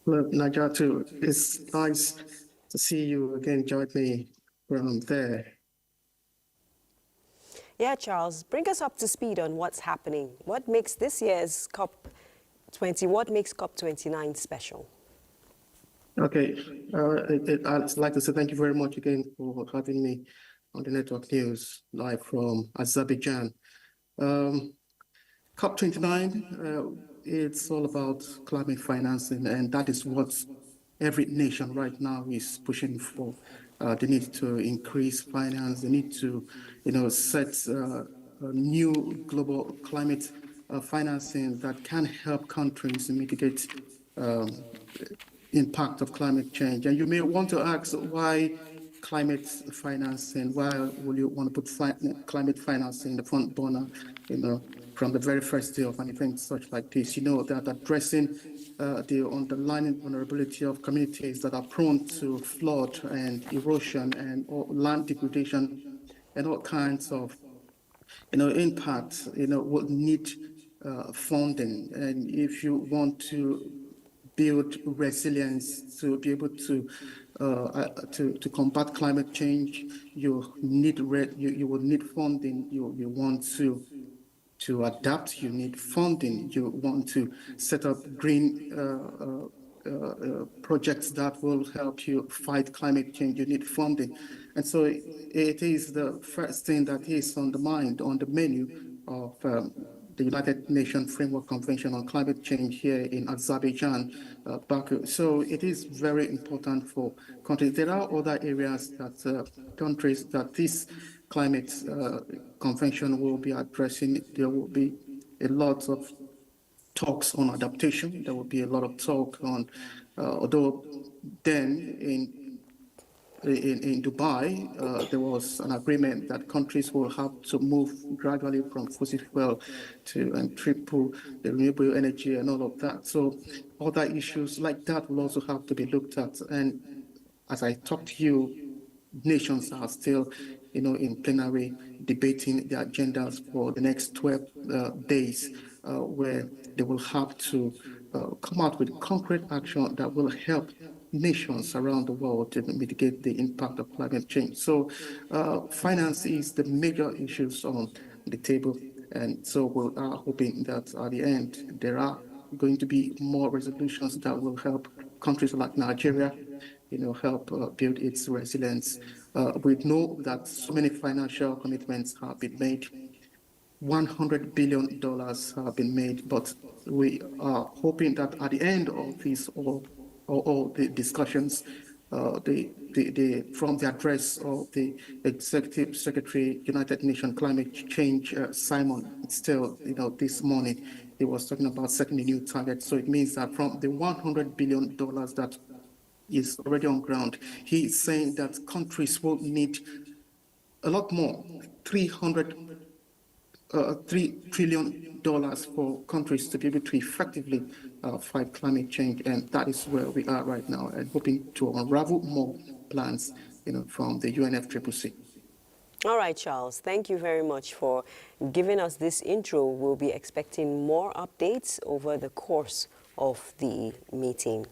Look, Nigeria too. It's nice to see you again join me from there. Yeah, Charles, bring us up to speed on what's happening. What makes this year's COP20, what makes COP29 special? Okay, I'd like to say thank you very much again for having me on the Network News live from Azerbaijan. COP29, it's all about climate financing, and that is what every nation right now is pushing for. They need to increase finance. They need to, set a new global climate financing that can help countries mitigate impact of climate change. And you may want to ask why climate financing, why will you want to put climate financing in the front burner, from the very first day of an event such like this? That addressing the underlying vulnerability of communities that are prone to flood and erosion and land degradation and all kinds of impact, would need funding. And if you want to build resilience to be able to combat climate change, you will need funding. You want to adapt, you need funding. You want to set up green projects that will help you fight climate change, you need funding. And so it is the first thing that is on the mind, on the menu of the United Nations Framework Convention on Climate Change here in Azerbaijan, Baku. So it is very important for countries. There are other areas that countries that this climate convention will be addressing. There will be a lot of talks on adaptation. There will be a lot of talk on, although then in Dubai, there was an agreement that countries will have to move gradually from fossil fuel and triple the renewable energy and all of that. So other issues like that will also have to be looked at. And as I talk to you, nations are still, in plenary debating the agendas for the next 12 days, where they will have to come out with concrete action that will help nations around the world to mitigate the impact of climate change. So finance is the major issues on the table. And so we are hoping that at the end, there are going to be more resolutions that will help countries like Nigeria, help build its resilience. We know that so many financial commitments have been made. $100 billion have been made, but we are hoping that at the end of this, all the discussions, from the address of the Executive Secretary, United Nations Climate Change, Simon Still, this morning, he was talking about setting a new target. So it means that from the $100 billion that is already on ground, he is saying that countries will need a lot more, $3 trillion for countries to be able to effectively fight climate change. And that is where we are right now, and hoping to unravel more plans, from the UNFCCC. All right, Charles, thank you very much for giving us this intro. We'll be expecting more updates over the course of the meeting.